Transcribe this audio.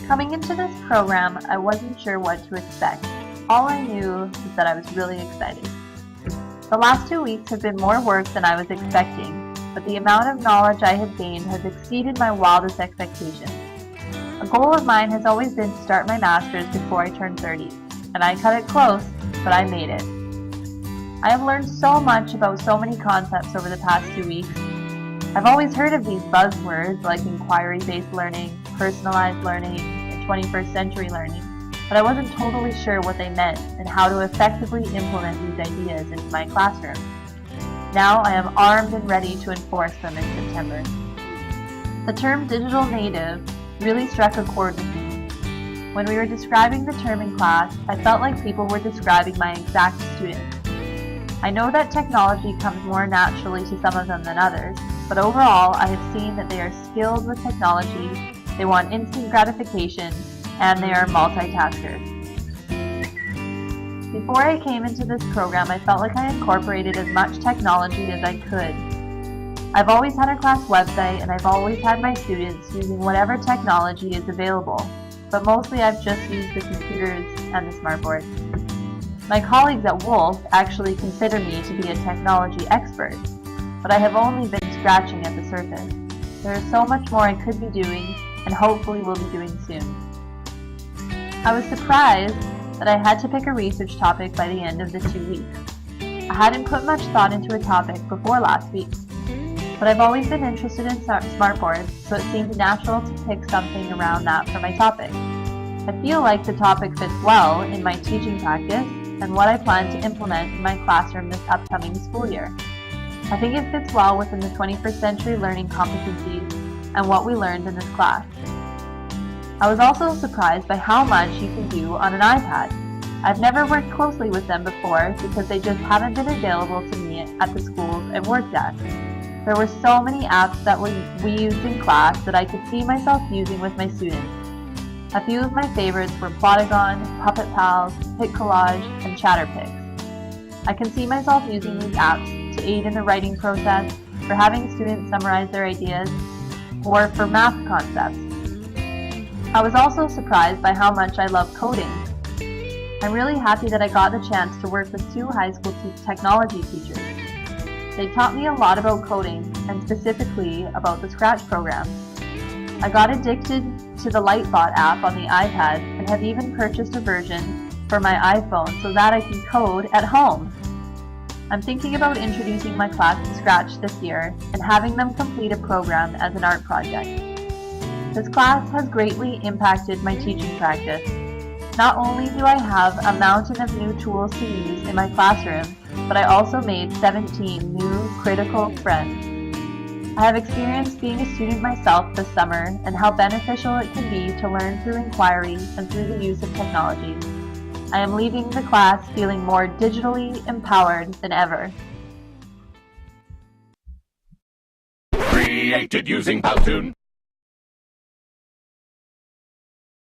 Coming into this program, I wasn't sure what to expect. All I knew was that I was really excited. The last 2 weeks have been more work than I was expecting, but the amount of knowledge I have gained has exceeded my wildest expectations. A goal of mine has always been to start my master's before I turn 30, and I cut it close, but I made it. I have learned so much about so many concepts over the past 2 weeks. I've always heard of these buzzwords like inquiry-based learning, personalized learning, and 21st century learning, but I wasn't totally sure what they meant and how to effectively implement these ideas into my classroom. Now I am armed and ready to enforce them in September. The term digital native really struck a chord with me. When we were describing the term in class, I felt like people were describing my exact students. I know that technology comes more naturally to some of them than others, but overall I have seen that they are skilled with technology, they want instant gratification, and they are multitaskers. Before I came into this program, I felt like I incorporated as much technology as I could. I've always had a class website and I've always had my students using whatever technology is available, but mostly I've just used the computers and the smartboard. My colleagues at Wolf actually consider me to be a technology expert, but I have only been scratching at the surface. There is so much more I could be doing and hopefully will be doing soon. I was surprised that I had to pick a research topic by the end of the 2 weeks. I hadn't put much thought into a topic before last week, but I've always been interested in smartboards, so it seemed natural to pick something around that for my topic. I feel like the topic fits well in my teaching practice and what I plan to implement in my classroom this upcoming school year. I think it fits well within the 21st century learning competencies and what we learned in this class. I was also surprised by how much you can do on an iPad. I've never worked closely with them before because they just haven't been available to me at the schools I've worked at. There were so many apps that we used in class that I could see myself using with my students. A few of my favorites were Plotagon, Puppet Pals, Pic Collage, and Chatterpix. I can see myself using these apps to aid in the writing process, for having students summarize their ideas, or for math concepts. I was also surprised by how much I love coding. I'm really happy that I got the chance to work with 2 high school technology teachers. They taught me a lot about coding, and specifically about the Scratch program. I got addicted to the Lightbot app on the iPad and have even purchased a version for my iPhone so that I can code at home. I'm thinking about introducing my class to Scratch this year and having them complete a program as an art project. This class has greatly impacted my teaching practice. Not only do I have a mountain of new tools to use in my classroom, but I also made 17 new critical friends. I have experienced being a student myself this summer and how beneficial it can be to learn through inquiry and through the use of technology. I am leaving the class feeling more digitally empowered than ever. Created using Powtoon.